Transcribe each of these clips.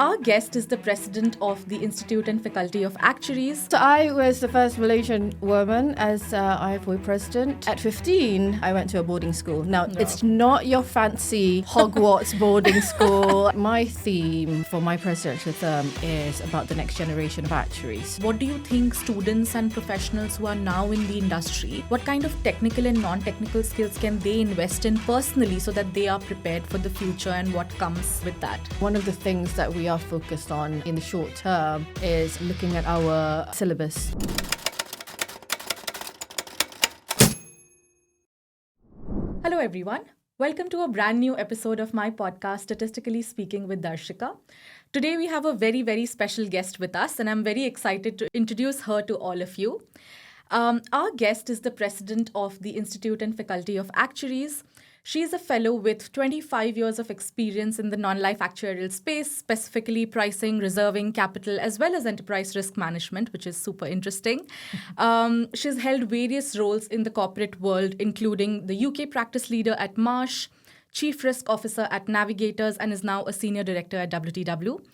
Our guest is the president of the Institute and Faculty of Actuaries. So I was the first Malaysian woman as IFOA President. At 15, I went to a boarding school. Now, It's not your fancy Hogwarts boarding school. My theme for my presidential term is about the next generation of actuaries. What do you think students and professionals who are now in the industry, what kind of technical and non-technical skills can they invest in personally so that they are prepared for the future and what comes with that? One of the things that we are focused on in the short term is looking at our syllabus. Hello everyone. Welcome to a brand new episode of my podcast, Statistically Speaking with Darshika. Today we have a very, very special guest with us and I'm very excited to introduce her to all of you. Our guest is the president of the Institute and Faculty of Actuaries. She is a fellow with 25 years of experience in the non-life actuarial space, specifically pricing, reserving, capital, as well as enterprise risk management, which is super interesting. She's held various roles in the corporate world, including the UK practice leader at Marsh, chief risk officer at Navigators, and is now a senior director at WTW.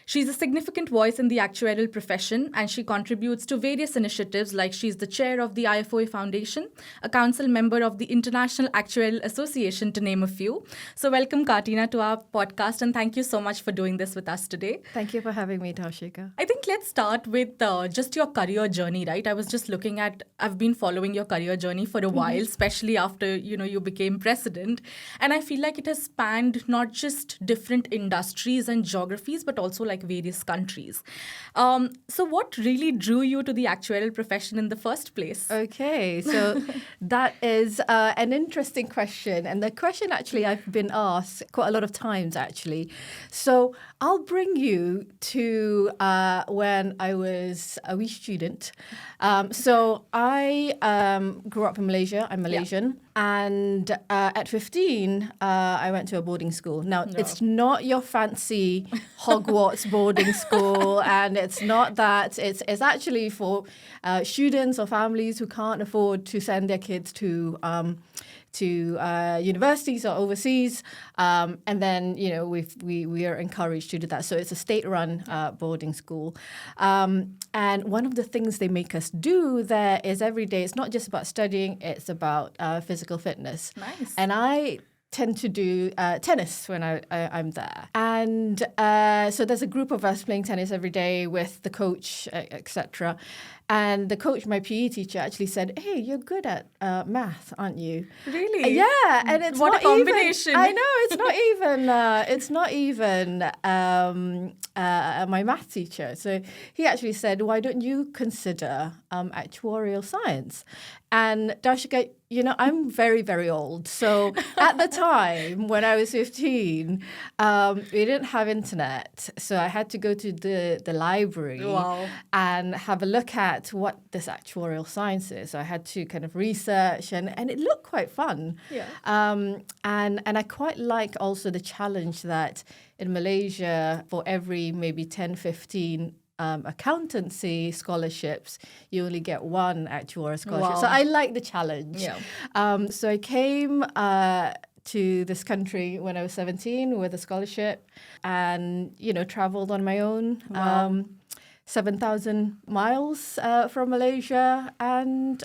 She's a significant voice in the actuarial profession and she contributes to various initiatives like she's the chair of the IFOA Foundation, a council member of the International Actuarial Association, to name a few. So welcome, Kartina, to our podcast and thank you so much for doing this with us today. Thank you for having me, Darshika. I think let's start with just your career journey, right? I was just looking at, I've been following your career journey for a while, especially after, you became president. And I feel like it has spanned not just different industries and geographies, but also like various countries. So what really drew you to the actuarial profession in the first place? Okay, so that is an interesting question. And the question actually I've been asked quite a lot of times, actually. So I'll bring you to when I was a wee student. So I grew up in Malaysia. I'm Malaysian. Yeah. And at 15, I went to a boarding school. Now, It's not your fancy Hogwarts boarding school, and it's not that. It's actually for students or families who can't afford to send their kids to universities or overseas, and then we are encouraged to do that. So it's a state-run boarding school, and one of the things they make us do there is every day. It's not just about studying; it's about physical fitness. Nice. And I tend to do tennis when I'm there. And so there's a group of us playing tennis every day with the coach, etc. And the coach, my PE teacher, actually said, "Hey, you're good at math, aren't you?" Really? Yeah, and it's what not a combination. Even, I know it's not even my math teacher. So he actually said, "Why don't you consider actuarial science?" And Darshika, I'm very, very old. So at the time when I was 15, we didn't have internet. So I had to go to the library and have a look at what this actuarial science is. So I had to kind of research and it looked quite fun. Yeah. And I quite like also the challenge that in Malaysia, for every maybe 10, 15 accountancy scholarships, you only get one actuarial scholarship. Wow. So I like the challenge. Yeah. So I came to this country when I was 17 with a scholarship and, traveled on my own. Wow. 7,000 miles from Malaysia and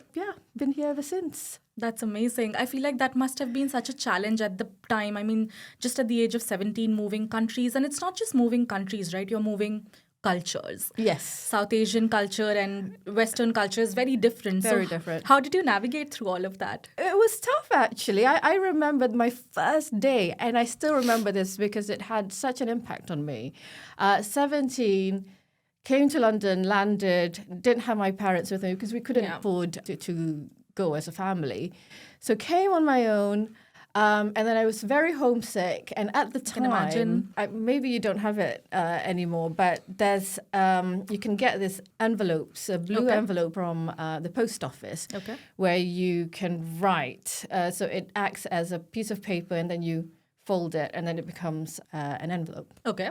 been here ever since. That's amazing. I feel like that must have been such a challenge at the time. I mean, just at the age of 17, moving countries. And it's not just moving countries, right? You're moving cultures. Yes. South Asian culture and Western culture is very different. Very different. How did you navigate through all of that? It was tough, actually. I remembered my first day, and I still remember this because it had such an impact on me. 17, came to London, landed, didn't have my parents with me because we couldn't afford to go as a family. So came on my own. And then I was very homesick. And at the time, maybe you don't have it anymore, but there's you can get this envelopes, a blue envelope from the post office, where you can write. So it acts as a piece of paper, and then you fold it, and then it becomes an envelope. Okay.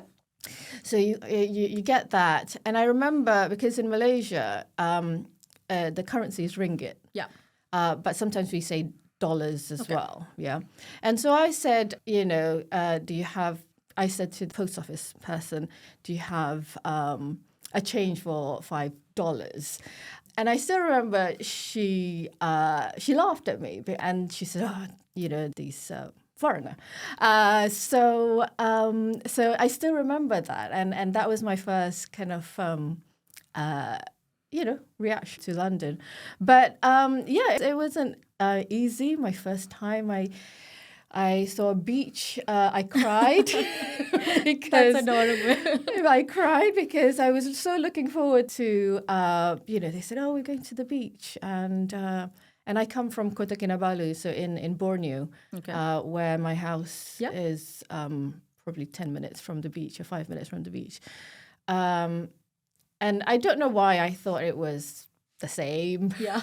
So you get that. And I remember, because in Malaysia, the currency is ringgit. Yeah. But sometimes we say dollars as well. Yeah. And so I said, do you have I said to the post office person, do you have a change for $5? And I still remember she laughed at me and she said, oh, these foreigner. So I still remember that. And that was my first kind of, reaction to London. But it wasn't easy. My first time, I saw a beach. I cried because That's adorable. I cried because I was so looking forward to. They said, "Oh, we're going to the beach," and I come from Kota Kinabalu, so in Borneo, where my house is probably 10 minutes from the beach or 5 minutes from the beach. And I don't know why I thought it was the same. Yeah.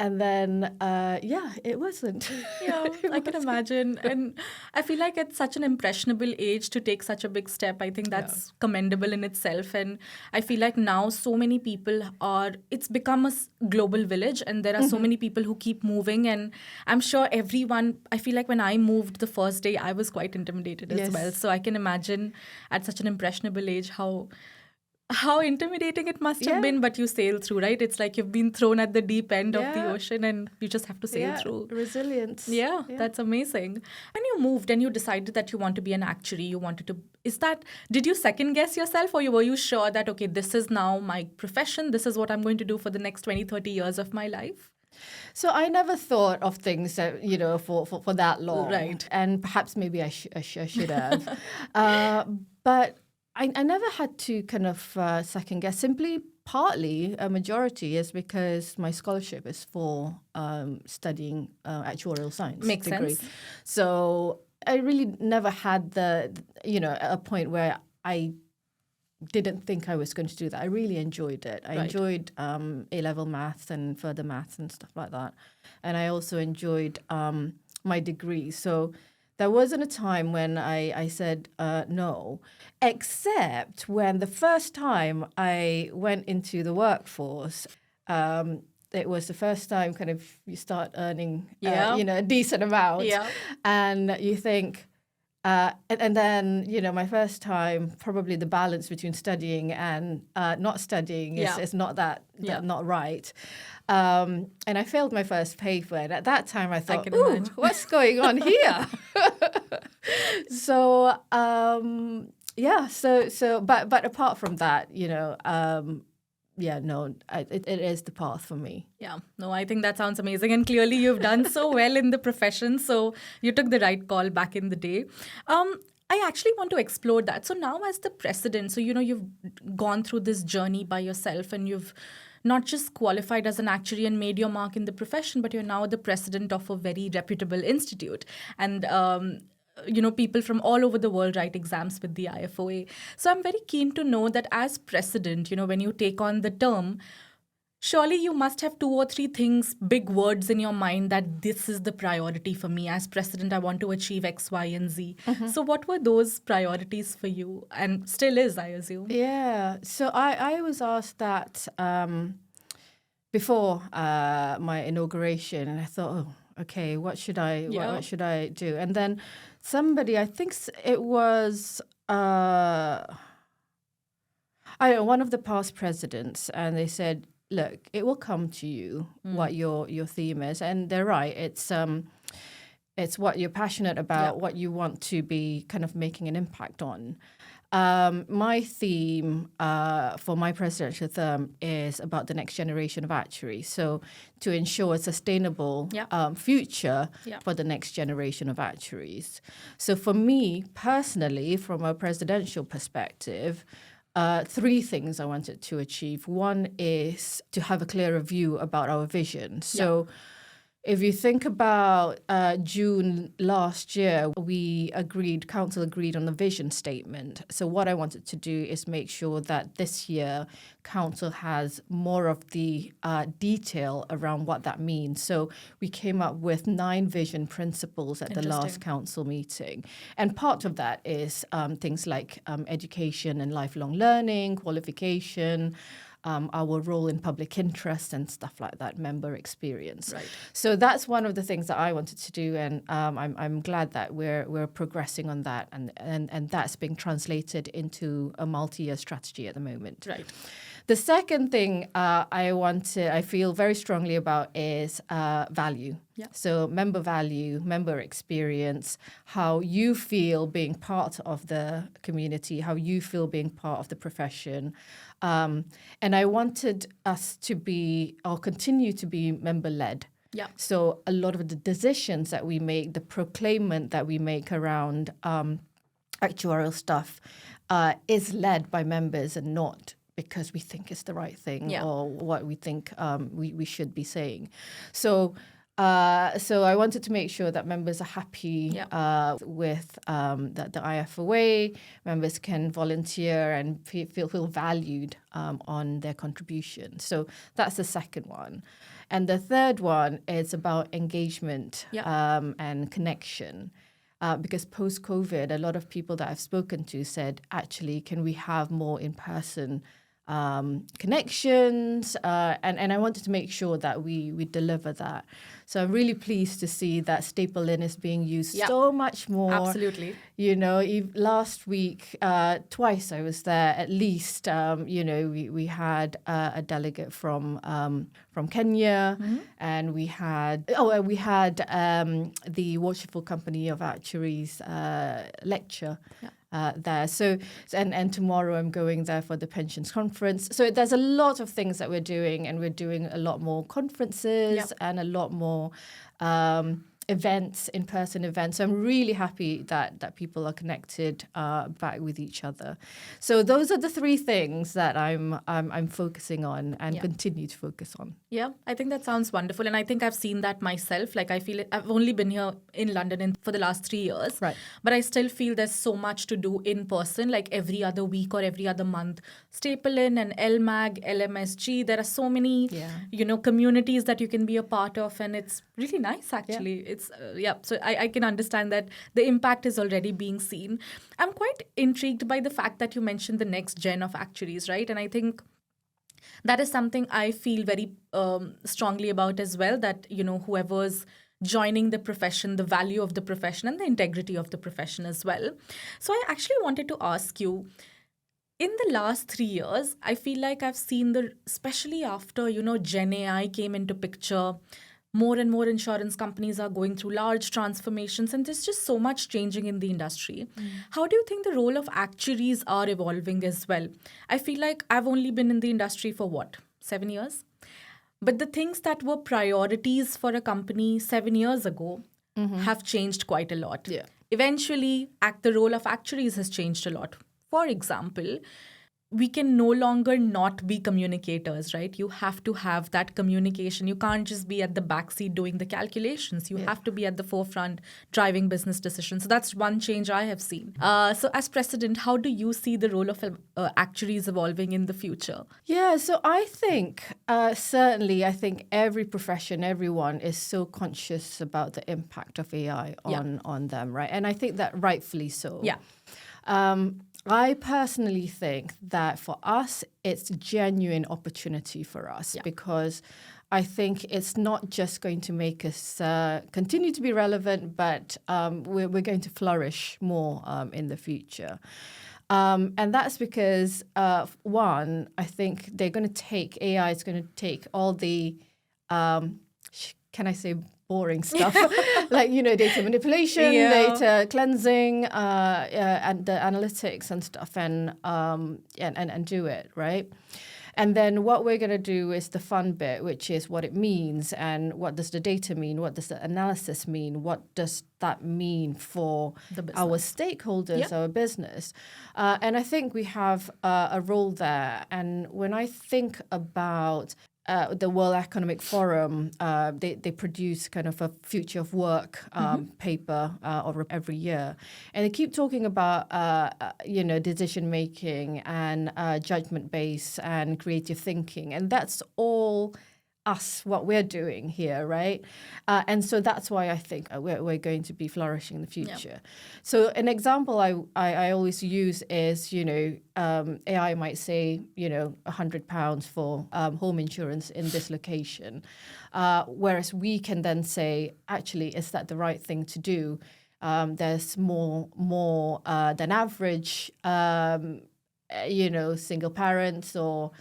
And then, it wasn't. Yeah, I can imagine. And I feel like at such an impressionable age to take such a big step, I think that's commendable in itself. And I feel like now so many people it's become a global village and there are so many people who keep moving. And I'm sure I feel like when I moved the first day, I was quite intimidated as well. So I can imagine at such an impressionable age how intimidating it must have been, but you sail through, right? It's like you've been thrown at the deep end of the ocean and you just have to sail through. Resilience. Yeah, that's amazing. When you moved and you decided that you want to be an actuary, did you second guess yourself or were you sure that, okay, this is now my profession, this is what I'm going to do for the next 20, 30 years of my life? So I never thought of things that, for that long. Right. And perhaps maybe I should have. But I never had to kind of second guess. Simply, partly, a majority is because my scholarship is for studying actuarial science. Makes degree. sense. So I really never had a point where I didn't think I was going to do that. I really enjoyed it. I enjoyed A-level maths and further maths and stuff like that. And I also enjoyed my degree. So there wasn't a time when I said no, except when the first time I went into the workforce, it was the first time kind of you start earning, a decent amount. Yeah. And you think, and then, my first time, probably the balance between studying and not studying is not not right. And I failed my first paper. And at that time, I thought, what's going on here? So, but apart from that, it is the path for me. Yeah, no, I think that sounds amazing. And clearly you've done so well in the profession. So you took the right call back in the day. I actually want to explore that. So now as the president, so, you've gone through this journey by yourself and you've not just qualified as an actuary and made your mark in the profession, but you're now the president of a very reputable institute. And people from all over the world write exams with the IFOA. So I'm very keen to know that as president, when you take on the term, surely you must have 2 or 3 things, big words in your mind that this is the priority for me. As president, I want to achieve X, Y, and Z. So what were those priorities for you? And still is, I assume. Yeah. So I was asked that before my inauguration, and I thought, okay, what should I do? And then somebody, I think it was one of the past presidents, and they said, look, it will come to you what your theme is. And they're right. It's what you're passionate about, what you want to be kind of making an impact on. My theme for my presidential term is about the next generation of actuaries. So to ensure a sustainable future for the next generation of actuaries. So for me personally, from a presidential perspective, 3 things I wanted to achieve. One is to have a clearer view about our vision. So if you think about June last year, council agreed on the vision statement. So what I wanted to do is make sure that this year council has more of the detail around what that means. So we came up with 9 vision principles at the last council meeting. And part of that is things like education and lifelong learning, qualification, our role in public interest and stuff like that, member experience. Right. So that's one of the things that I wanted to do, and I'm glad that we're progressing on that, and that's being translated into a multi-year strategy at the moment. Right. The second thing I feel very strongly about is value. Yeah. So member value, member experience, how you feel being part of the community, how you feel being part of the profession. And I wanted us to be, or continue to be, member-led. Yeah. So a lot of the decisions that we make, the proclaimment that we make around actuarial stuff is led by members and not because we think it's the right thing or what we think we should be saying. So I wanted to make sure that members are happy with the IFOA. Members can volunteer and feel valued on their contribution. So that's the second one. And the third one is about engagement and connection. Because post-COVID, a lot of people that I've spoken to said, actually, can we have more in-person connections? And I wanted to make sure that we deliver that. So I'm really pleased to see that Staple Inn is being used so much more. Absolutely. You know, last week, twice I was there at least. We had a delegate from Kenya, and we had the Watchful Company of Actuaries lecture. There. So and tomorrow I'm going there for the pensions conference. So there's a lot of things that we're doing, and we're doing a lot more conferences and a lot more events, in-person events. So I'm really happy that people are connected back with each other. So those are the three things that I'm focusing on and continue to focus on. Yeah, I think that sounds wonderful. And I think I've seen that myself. Like, I feel I've only been here in London for the last 3 years. Right. But I still feel there's so much to do in person, like every other week or every other month. Staple Inn and LMAG, LMSG, there are so many, communities that you can be a part of. And it's really nice, actually. It's, so I can understand that the impact is already being seen. I'm quite intrigued by the fact that you mentioned the next gen of actuaries, right? And I think that is something I feel very strongly about as well, that, whoever's joining the profession, the value of the profession and the integrity of the profession as well. So I actually wanted to ask you, in the last 3 years, I feel like I've seen especially after, Gen AI came into picture, more and more insurance companies are going through large transformations, and there's just so much changing in the industry. How do you think the role of actuaries are evolving as well? I feel like I've only been in the industry for 7 years? But the things that were priorities for a company 7 years ago have changed quite a lot. Yeah. Eventually, the role of actuaries has changed a lot. For example, we can no longer not be communicators, right? You have to have that communication. You can't just be at the backseat doing the calculations. You have to be at the forefront driving business decisions. So that's one change I have seen. So as president, how do you see the role of actuaries evolving in the future? Yeah, so I think, certainly, I think every profession, everyone is so conscious about the impact of AI on them, right? And I think that rightfully so. Yeah. I personally think that for us, it's a genuine opportunity for us because I think it's not just going to make us continue to be relevant, but we're going to flourish more in the future. And that's because, one, I think AI is going to take all the, can I say, boring stuff like, data manipulation, data cleansing, and the analytics and stuff, and do it, right? And then what we're going to do is the fun bit, which is what it means and what does the data mean? What does the analysis mean? What does that mean for our stakeholders, our business? And I think we have a role there. And when I think about the World Economic Forum, they produce kind of a future of work paper every year. And they keep talking about, decision making and judgment based and creative thinking. And that's all us what we're doing here, right? And so that's why I think we're going to be flourishing in the future. So an example I always use is, AI might say, £100 for home insurance in this location, whereas we can then say, actually, is that the right thing to do? There's more than average, single parents or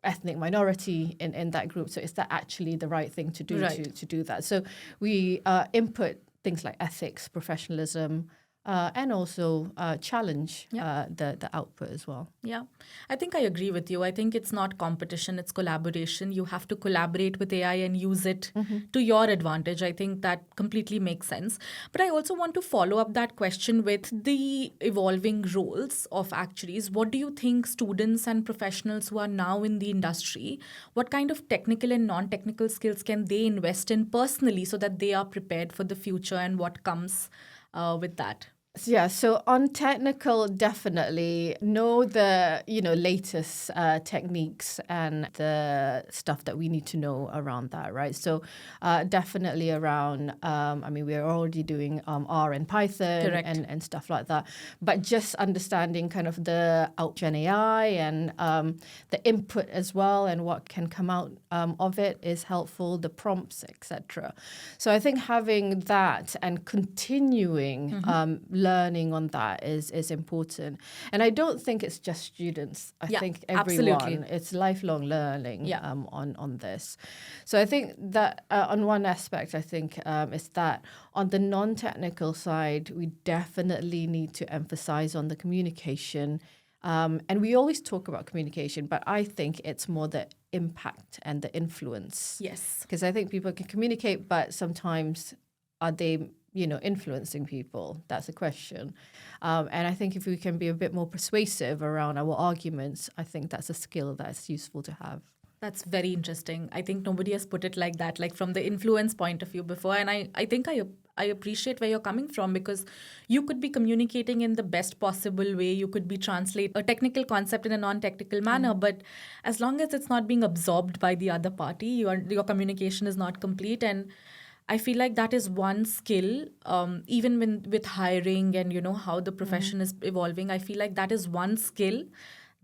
ethnic minority in that group. So is that actually the right thing to do to do that? So we input things like ethics, professionalism, and also challenge the output as well. Yeah, I think I agree with you. I think it's not competition, it's collaboration. You have to collaborate with AI and use it to your advantage. I think that completely makes sense. But I also want to follow up that question with the evolving roles of actuaries. What do you think students and professionals who are now in the industry, what kind of technical and non-technical skills can they invest in personally so that they are prepared for the future and what comes with that? Yeah, so on technical, definitely know the latest techniques and the stuff that we need to know around that, right? So definitely around, we're already doing R and Python and stuff like that, but just understanding kind of the Gen AI and the input as well and what can come out of it is helpful, the prompts, etc. So I think having that and continuing learning on that is important. And I don't think it's just students. I think everyone, absolutely. It's lifelong learning on this. So I think that on one aspect, I think is that on the non-technical side, we definitely need to emphasize on the communication. And we always talk about communication, but I think it's more the impact and the influence. Yes. Because I think people can communicate, but sometimes are they influencing people? That's a question. And I think if we can be a bit more persuasive around our arguments, I think that's a skill that's useful to have. That's very interesting. I think nobody has put it like that, like from the influence point of view before. And I think I appreciate where you're coming from, because you could be communicating in the best possible way. You could be translate a technical concept in a non-technical manner, but as long as it's not being absorbed by the other party, your communication is not complete. And I feel like that is one skill, even with hiring and, how the profession is evolving. I feel like that is one skill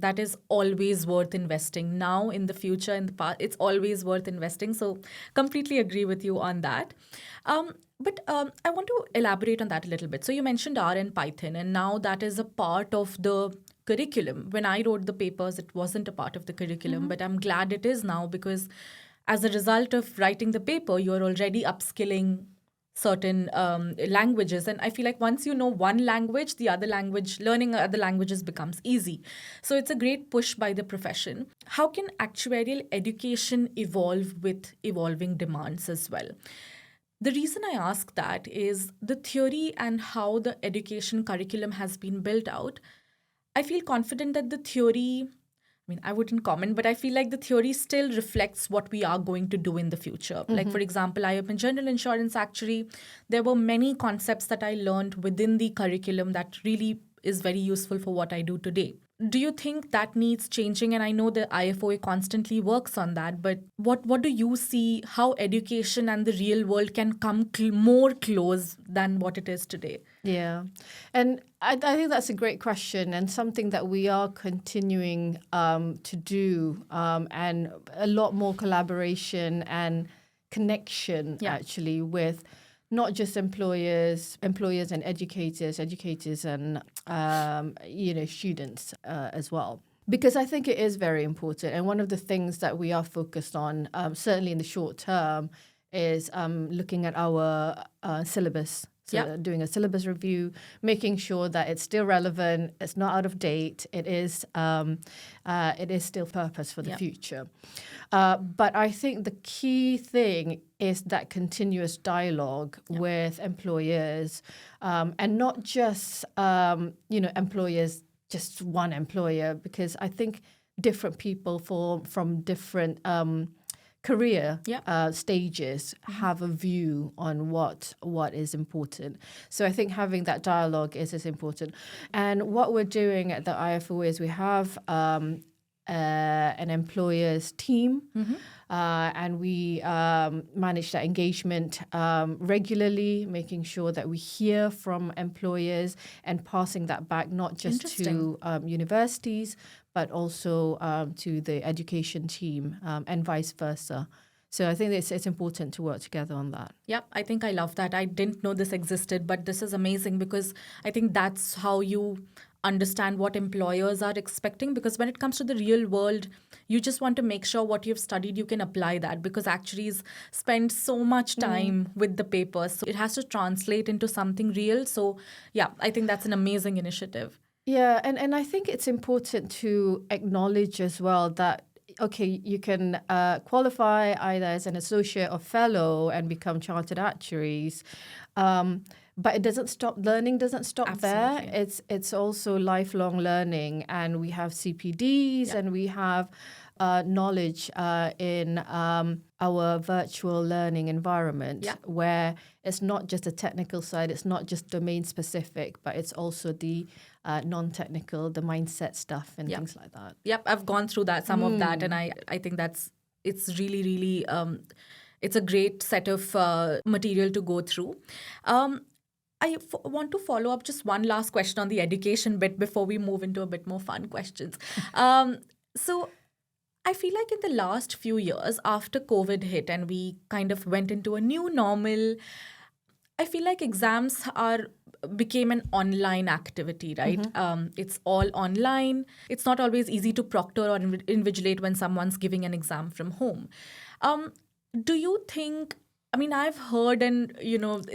that is always worth investing now, in the future, in the past. It's always worth investing. So completely agree with you on that. But I want to elaborate on that a little bit. So you mentioned R and Python, and now that is a part of the curriculum. When I wrote the papers, it wasn't a part of the curriculum, but I'm glad it is now, because as a result of writing the paper, you're already upskilling certain languages. And I feel like once you know one language, learning other languages becomes easy. So it's a great push by the profession. How can actuarial education evolve with evolving demands as well? The reason I ask that is the theory and how the education curriculum has been built out. I feel confident that the theory, I wouldn't comment, but I feel like the theory still reflects what we are going to do in the future. Like, for example, I am a general insurance actuary. There were many concepts that I learned within the curriculum that really is very useful for what I do today. Do you think that needs changing? And I know the IFOA constantly works on that, but what do you see how education and the real world can come more close than what it is today? Yeah. And I think that's a great question, and something that we are continuing to do, and a lot more collaboration and connection actually with not just employers and educators and students as well. Because I think it is very important. And one of the things that we are focused on, certainly in the short term, is looking at our syllabus. So doing a syllabus review, making sure that it's still relevant, it's not out of date, it is still purpose for the future. But I think the key thing is that continuous dialogue with employers, and not just employers, just one employer, because I think different people from different career stages have a view on what is important. So I think having that dialogue is important. And what we're doing at the IFOA is we have an employer's team. And we manage that engagement regularly, making sure that we hear from employers and passing that back not just to universities, but also to the education team and vice versa. So I think it's important to work together on that. Yep, I think I love that. I didn't know this existed, but this is amazing because I think that's how you understand what employers are expecting, because when it comes to the real world, you just want to make sure what you've studied, you can apply that, because actuaries spend so much time with the papers. So it has to translate into something real. So yeah, I think that's an amazing initiative. Yeah, and I think it's important to acknowledge as well that, okay, you can qualify either as an associate or fellow and become chartered actuaries. But it doesn't stop. Learning doesn't stop Absolutely. there. It's also lifelong learning, and we have CPDs and we have knowledge in our virtual learning environment, where it's not just the technical side, it's not just domain specific, but it's also the non-technical, the mindset stuff and things like that. Yep, I've gone through some of that, and I think it's really, really, it's a great set of material to go through. I want to follow up just one last question on the education bit before we move into a bit more fun questions. So I feel like in the last few years, after COVID hit and we kind of went into a new normal, I feel like exams became an online activity, right? It's all online. It's not always easy to proctor or invigilate when someone's giving an exam from home. Do you think, I mean, I've heard, and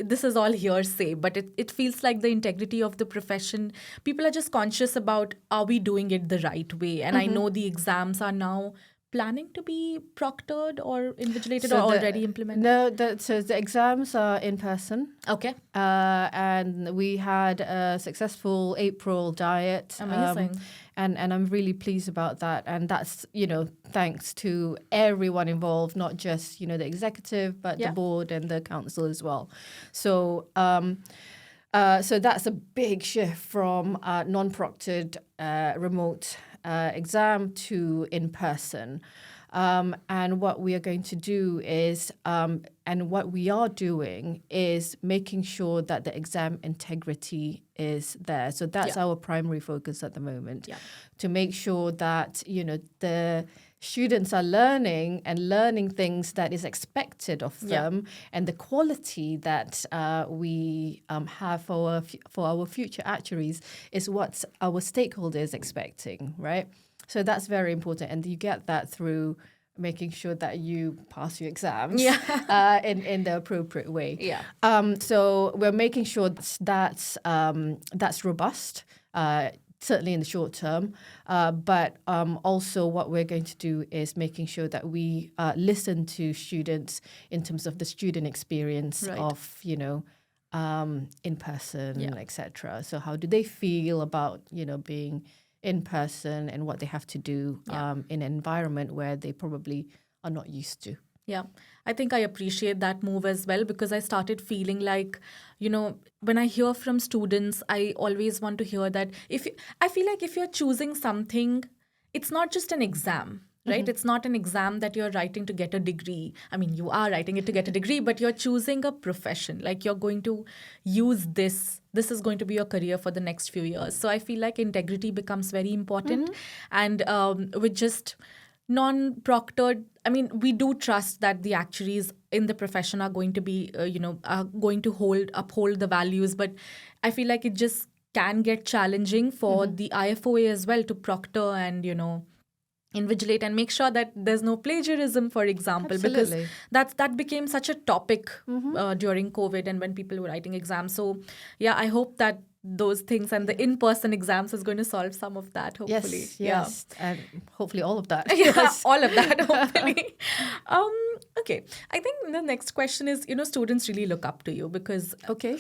this is all hearsay, but it feels like the integrity of the profession, people are just conscious about, are we doing it the right way? And I know the exams are now planning to be proctored or invigilated or already implemented? No, so the exams are in person. Okay. And we had a successful April diet. Amazing. And I'm really pleased about that. And that's, thanks to everyone involved, not just, the executive, but the board and the council as well. So so that's a big shift from non-proctored remote exam to in-person. And what we are going to do is, and what we are doing is making sure that the exam integrity is there. So that's our primary focus at the moment, to make sure that, the students are learning things that is expected of them, and the quality that we have for our future actuaries is what our stakeholders expecting, right? So that's very important, and you get that through making sure that you pass your exams in the appropriate way. So we're making sure that's robust. Certainly in the short term, but also what we're going to do is making sure that we listen to students in terms of the student experience of, in person, etc. So how do they feel about, being in person and what they have to do in an environment where they probably are not used to. Yeah, I think I appreciate that move as well, because I started feeling like, when I hear from students, I always want to hear that I feel like if you're choosing something, it's not just an exam, right? Mm-hmm. It's not an exam that you're writing to get a degree. I mean, you are writing it to get a degree, but you're choosing a profession. Like, you're going to use this. This is going to be your career for the next few years. So I feel like integrity becomes very important. Mm-hmm. And with just non-proctored, I mean, we do trust that the actuaries in the profession are going to be, are going to uphold the values. But I feel like it just can get challenging for the IFOA as well to proctor and, invigilate and make sure that there's no plagiarism, for example. Absolutely. Because that became such a topic during COVID and when people were writing exams. So, yeah, I hope that those things and the in-person exams is going to solve some of that, hopefully. Yes, and hopefully all of that. Yeah, all of that, hopefully. Okay, I think the next question is, students really look up to you because Okay.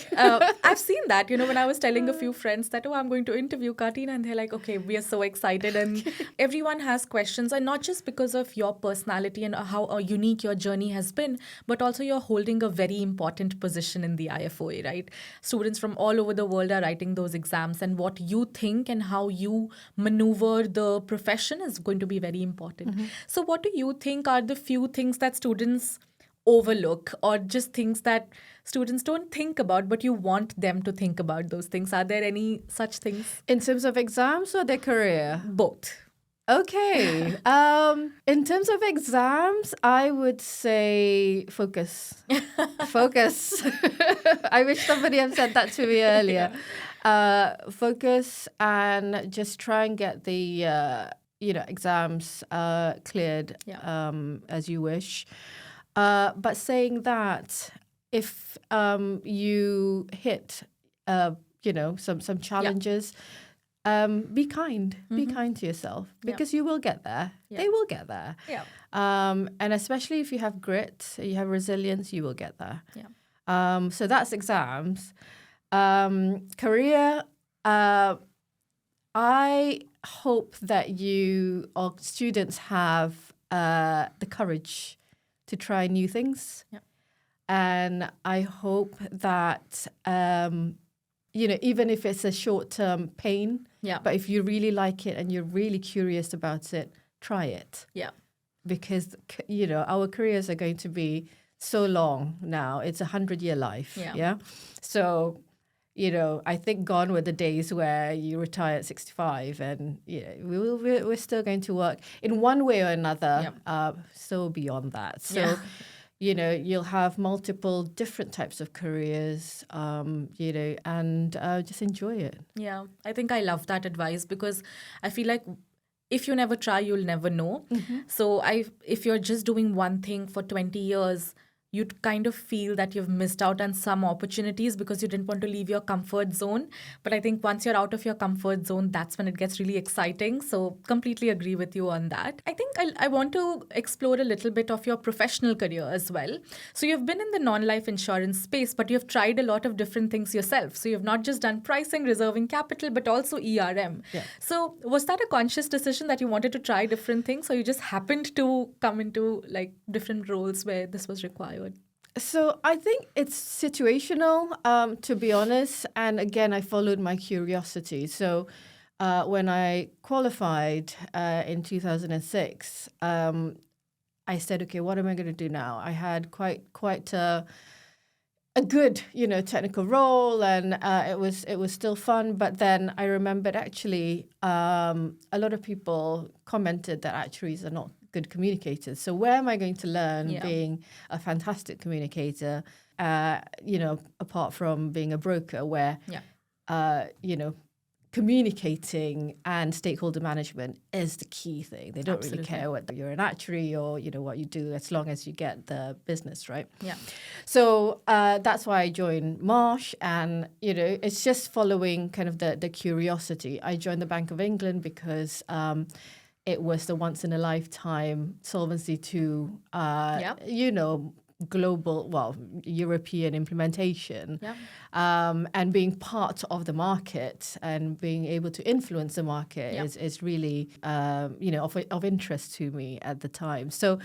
I've seen that, when I was telling a few friends that, oh, I'm going to interview Kartina, and they're like, okay, we are so excited. And everyone has questions, and not just because of your personality and how unique your journey has been, but also you're holding a very important position in the IFOA, right? Students from all over the world are writing those exams, and what you think and how you maneuver the profession is going to be very important. So, what do you think are the few things that students overlook, or just things that students don't think about but you want them to think about those things? Are there any such things? In terms of exams or their career? Both. Okay. In terms of exams, I would say focus. Focus. I wish somebody had said that to me earlier. Focus and just try and get the exams cleared as you wish. But saying that, if you hit some challenges. Be kind. Be kind to yourself because you will get there. Yeah. They will get there. Yeah. And especially if you have grit, you have resilience, you will get there. Yeah. So that's exams. Career. I hope that you or students have the courage to try new things. Yeah. And I hope that even if it's a short-term pain, but if you really like it and you're really curious about it, try it. Yeah. Because, our careers are going to be so long now. It's 100-year life. Yeah. So, I think gone were the days where you retire at 65 and, we're still going to work in one way or another, so beyond that. So, you'll have multiple different types of careers, and just enjoy it. Yeah, I think I love that advice because I feel like if you never try, you'll never know. So if you're just doing one thing for 20 years, you'd kind of feel that you've missed out on some opportunities because you didn't want to leave your comfort zone. But I think once you're out of your comfort zone, that's when it gets really exciting. So completely agree with you on that. I think I want to explore a little bit of your professional career as well. So you've been in the non-life insurance space, but you've tried a lot of different things yourself. So you've not just done pricing, reserving capital, but also ERM. Yeah. So was that a conscious decision that you wanted to try different things, or you just happened to come into like different roles where this was required? So I think it's situational, to be honest. And again, I followed my curiosity. So when I qualified in 2006, I said, okay, what am I going to do now? I had quite a good, technical role, and it was still fun. But then I remembered actually a lot of people commented that actuaries are not good communicators. So where am I going to learn being a fantastic communicator, apart from being a broker where, communicating and stakeholder management is the key thing. They don't really care whether you're an actuary or, what you do, as long as you get the business, right? Yeah. So that's why I joined Marsh, and, it's just following kind of the curiosity. I joined the Bank of England because it was the once-in-a-lifetime Solvency II, global, European implementation, and being part of the market and being able to influence the market is really, of interest to me at the time. So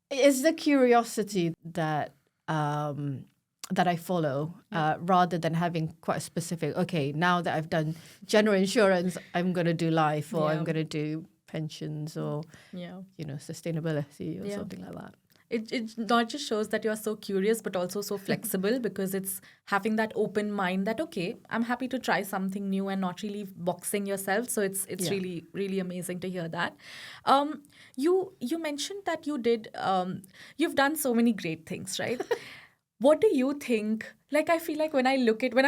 it's the curiosity that I follow, rather than having quite a specific, okay, now that I've done general insurance, I'm going to do life, or I'm going to do pensions, or sustainability, or something like that. It not just shows that you're so curious, but also so flexible, because it's having that open mind that, okay, I'm happy to try something new and not really boxing yourself. So it's really, really amazing to hear that. You mentioned that you've done so many great things, right? What do you think? Like, I feel like when I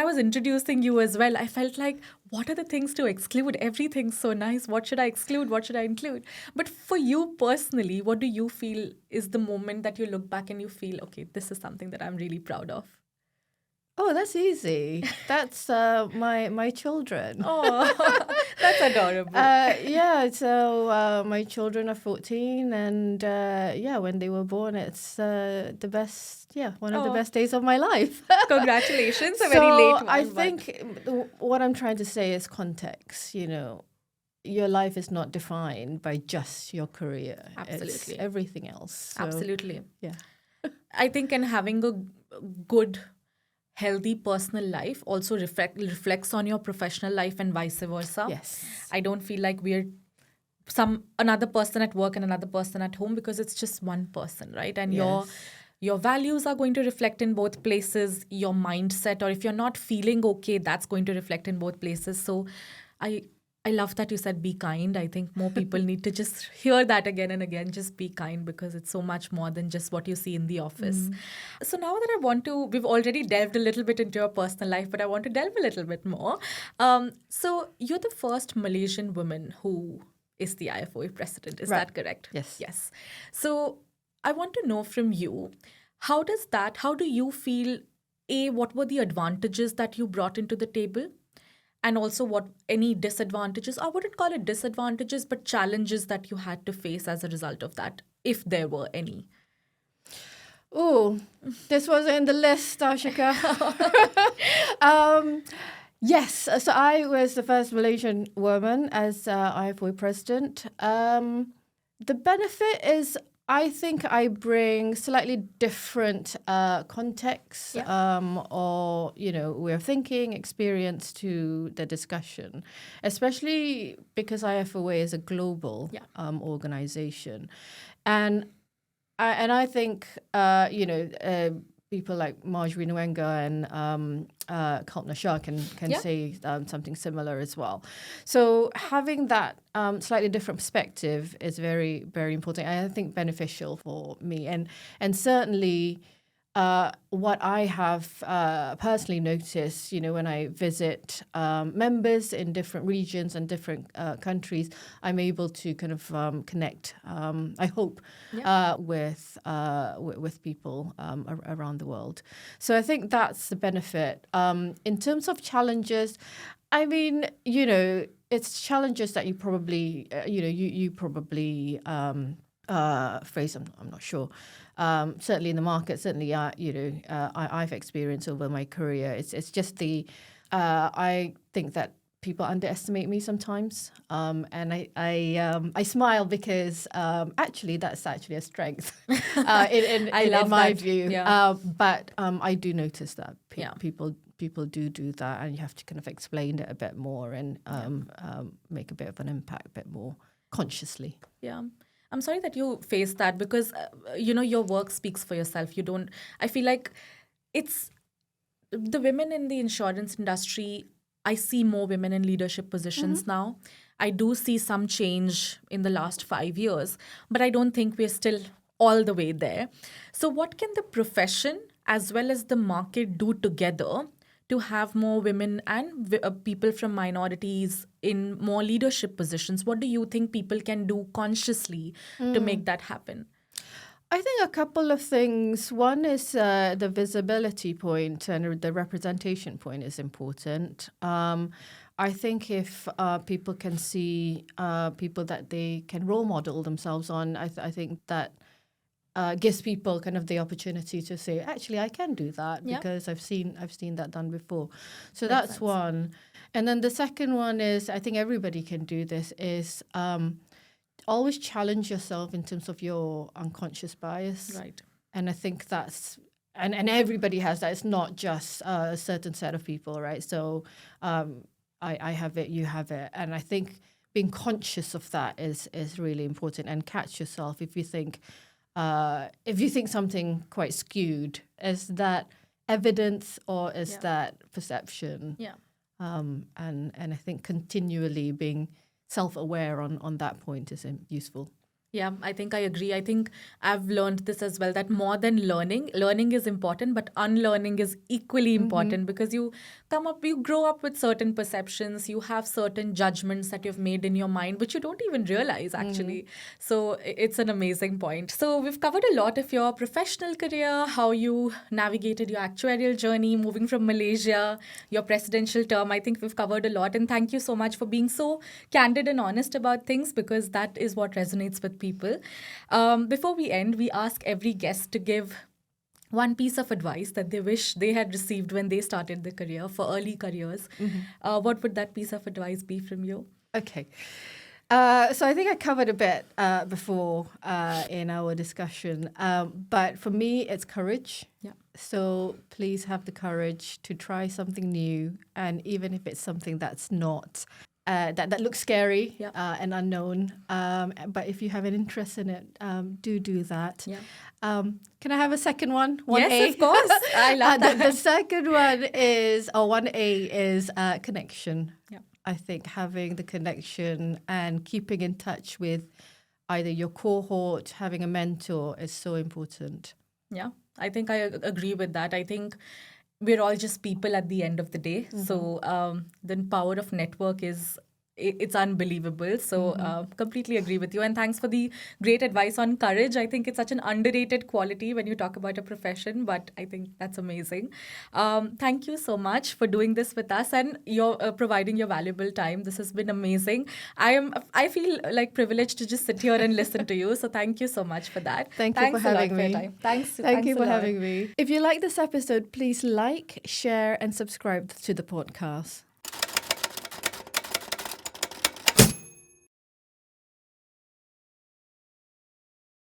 was introducing you as well, I felt like, what are the things to exclude? Everything's so nice. What should I exclude? What should I include? But for you personally, what do you feel is the moment that you look back and you feel, okay, this is something that I'm really proud of? Oh, that's easy. That's my children. Oh, that's adorable. Yeah, so my children are 14, and yeah, when they were born, it's the best, one of the Oh. best days of my life. Congratulations, a So very late one. I but- think what I'm trying to say is context, your life is not defined by just your career. It's Absolutely. everything else. So, Absolutely. yeah. I think in having a good, healthy personal life also reflects on your professional life and vice versa. Yes. I don't feel like we're another person at work and another person at home, because it's just one person, right? And Yes. your values are going to reflect in both places, your mindset, or if you're not feeling okay, that's going to reflect in both places. So I love that you said be kind. I think more people need to just hear that again and again. Just be kind, because it's so much more than just what you see in the office. So now that we've already delved a little bit into your personal life, but I want to delve a little bit more. So you're the first Malaysian woman who is the IFOA president. Is Right. that correct? Yes. Yes. So I want to know from you, how do you feel, what were the advantages that you brought into the table? And also what any disadvantages, I wouldn't call it disadvantages, but challenges that you had to face as a result of that, if there were any. Oh, this wasn't in the list, Ashika. Yes, so I was the first Malaysian woman as IFOA president. The benefit is, I think I bring slightly different context or, way of thinking, experience to the discussion, especially because IFOA is a global organization. And I think, people like Marjorie Nguyenga and Kartina Shah can say something similar as well. So having that slightly different perspective is very, very important. And I think beneficial for me. And certainly what I have personally noticed, when I visit members in different regions and different countries, I'm able to kind of connect, I hope, with people around the world. So I think that's the benefit. In terms of challenges, I mean, it's challenges that you probably, you probably face. I'm not sure. Certainly in the market, certainly, I've experienced over my career. It's just I think that people underestimate me sometimes, and I smile because actually that's actually a strength in my view. Yeah. But I do notice that people do that, and you have to kind of explain it a bit more and make a bit of an impact, a bit more consciously. Yeah. I'm sorry that you faced that, because, your work speaks for yourself. I feel like it's the women in the insurance industry. I see more women in leadership positions now. I do see some change in the last 5 years, but I don't think we're still all the way there. So what can the profession as well as the market do together to have more women and people from minorities in more leadership positions? What do you think people can do consciously to make that happen? I think a couple of things. One is the visibility point and the representation point is important. I think if people can see people that they can role model themselves on, I think that gives people kind of the opportunity to say, actually, I can do that because I've seen that done before. So that's one. And then the second one is, I think everybody can do this, is always challenge yourself in terms of your unconscious bias. Right. And I think that's, and everybody has that. It's not just a certain set of people, right? So I have it, you have it. And I think being conscious of that is really important, and catch yourself if you think something quite skewed. Is that evidence or is that perception? Yeah. And I think continually being self-aware on that point is useful. Yeah, I think I agree. I think I've learned this as well, that more than learning is important, but unlearning is equally important, because you grow up with certain perceptions, you have certain judgments that you've made in your mind, which you don't even realize actually. So it's an amazing point. So we've covered a lot of your professional career, how you navigated your actuarial journey, moving from Malaysia, your presidential term. I think we've covered a lot. And thank you so much for being so candid and honest about things, because that is what resonates with people. Before we end, we ask every guest to give one piece of advice that they wish they had received when they started their career, for early careers. What would that piece of advice be from you? Okay. So I think I covered a bit before in our discussion. But for me, it's courage. Yeah. So please have the courage to try something new. And even if it's something that's not, that looks scary and unknown. But if you have an interest in it, do that. Yeah. Can I have a second one? 1A? Yes, of course. I love that. The second one is, 1A is connection. Yeah. I think having the connection and keeping in touch with either your cohort, having a mentor is so important. Yeah, I think I agree with that. I think we're all just people at the end of the day. So the power of network it's unbelievable. So completely agree with you. And thanks for the great advice on courage. I think it's such an underrated quality when you talk about a profession, but I think that's amazing. Thank you so much for doing this with us, and you're providing your valuable time. This has been amazing. I feel like privileged to just sit here and listen to you. So thank you so much for that. Thanks you for having me. For your time. Thanks. Thank you a for lot. having me. If you like this episode, please like, share, and subscribe to the podcast.